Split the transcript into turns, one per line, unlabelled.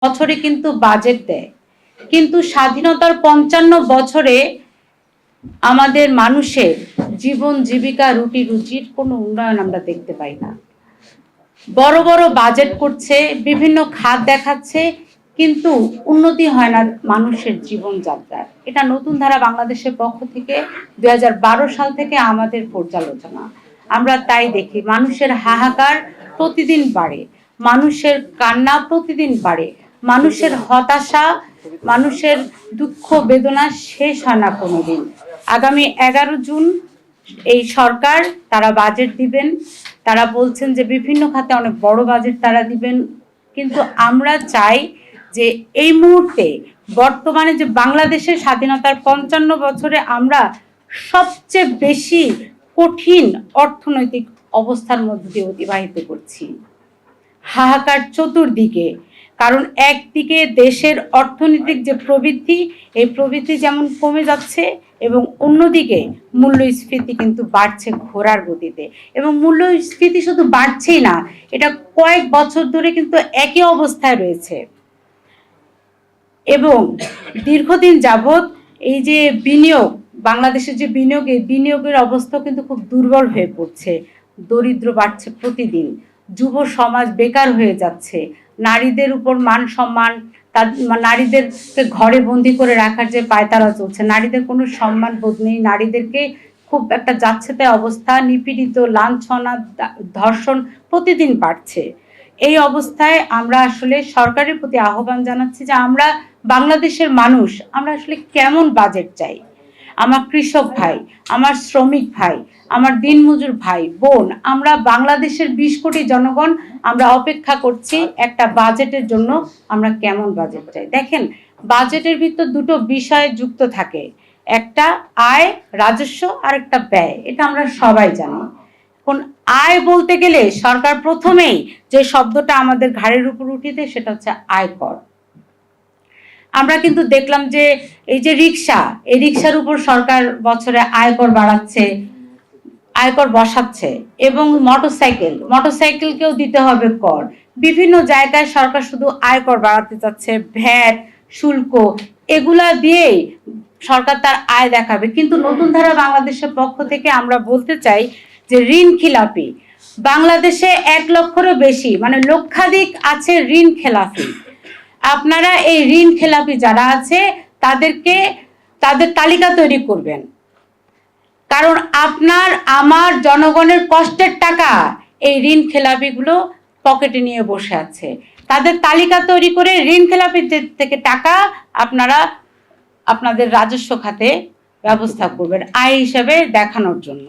বছরে কিন্তু বাজেট দেয়, কিন্তু স্বাধীনতার ৫৫ বছরে আমাদের মানুষের জীবন জীবিকা রুটি রুজির কোনো উন্নয়ন আমরা দেখতে পাই না। বড় বড় বাজেট করছে, বিভিন্ন খাত দেখাচ্ছে, কিন্তু উন্নতি হয় না মানুষের জীবনযাত্রার। এটা নতুন ধারা বাংলাদেশের পক্ষ থেকে ২০১২ সাল থেকে আমাদের পর্যালোচনা। আমরা তাই দেখি মানুষের হাহাকার প্রতিদিন বাড়ে, মানুষের কান্না প্রতিদিন বাড়ে, মানুষের হতাশা, মানুষের দুঃখ বেদনা শেষ হয় না কোনোদিন। আগামী ১১ জুন এই সরকার তারা বাজেট দিবেন, তারা বলছেন যে বিভিন্ন খাতে অনেক বড় বাজেট তারা দিবেন, কিন্তু আমরা চাই যে এই মুহূর্তে বর্তমানে যে বাংলাদেশের স্বাধীনতার ৫৫ বছরে আমরা সবচেয়ে বেশি কঠিন অর্থনৈতিক অবস্থার মধ্যে দিয়ে অতিবাহিত করছি। হাহাকার চতুর্দিকে, কারণ একদিকে দেশের অর্থনৈতিক যে প্রবৃদ্ধি, এই প্রবৃদ্ধি যেমন কমে যাচ্ছে, এবং অন্যদিকে মূল্যস্ফীতি কিন্তু বাড়ছে ঘোড়ার গতিতে। এবং মূল্যস্ফীতি শুধু বাড়ছেই না, এটা কয়েক বছর ধরে কিন্তু একই অবস্থায় রয়েছে। এবং দীর্ঘদিন যাবৎ এই যে বিনিয়োগ, বাংলাদেশের যে বিনিয়োগ, এই বিনিয়োগের অবস্থা কিন্তু খুব দুর্বল হয়ে পড়ছে। দরিদ্র বাড়ছে প্রতিদিন, যুব সমাজ বেকার হয়ে যাচ্ছে, নারীদের উপর মান সম্মান, তার নারীদেরকে ঘরে বন্দি করে রাখার যে পায়তারা চলছে, নারীদের কোনো সম্মান বোধ নেই, নারীদেরকে খুব একটা যাচ্ছেতাই অবস্থা, নিপীড়িত, লাঞ্ছনা, ধর্ষণ প্রতিদিন বাড়ছে। এই অবস্থায় আমরা আসলে সরকারের প্রতি আহ্বান জানাচ্ছি যে আমরা বাংলাদেশের মানুষ, আমরা আসলে কেমন বাজেট চাই। আমার কৃষক ভাই, আমার শ্রমিক ভাই, আমার দিনমজুর ভাই বোন, আমরা বাংলাদেশের ২০ কোটি জনগণ আমরা অপেক্ষা করছি একটা বাজেটের জন্য। আমরা কেমন বাজেট চাই। দেখেন, বাজেটের ভিতর দুটো বিষয় যুক্ত থাকে, একটা আয় রাজস্ব আর একটা ব্যয়, এটা আমরা সবাই জানি। এখন আয় বলতে গেলে সরকার প্রথমেই যে শব্দটা আমাদের ঘাড়ের উপর উঠিয়ে দেয় সেটা হচ্ছে আয়কর। আমরা কিন্তু দেখলাম যে এই যে রিক্সা, এই রিক্সার উপর সরকার বছরে আয়কর বাড়াচ্ছে, আয়কর বসাচ্ছে, এবং মোটরসাইকেলকেও দিতে হবে কর। বিভিন্ন জায়গায় সরকার শুধু আয়কর বাড়াতে চাচ্ছে, ভ্যাট, শুল্ক, এগুলা দিয়েই সরকার তার আয় দেখাবে। কিন্তু নতুন ধারা বাংলাদেশের পক্ষ থেকে আমরা বলতে চাই যে ঋণ খিলাপি বাংলাদেশে ১ লক্ষেরও বেশি, মানে লক্ষাধিক আছে ঋণ খেলাপি। আপনারা এই ঋণ খেলাপি যারা আছে তাদের তালিকা তৈরি করবেন, কারণ আপনার আমার জনগণের কষ্টের টাকা এই ঋণ খেলাপিগুলো পকেটে নিয়ে বসে আছে। তাদের তালিকা তৈরি করে ঋণ খেলাপিদের থেকে টাকা আপনারা আপনাদের রাজস্ব খাতে ব্যবস্থা করবেন আয় হিসাবে দেখানোর জন্য।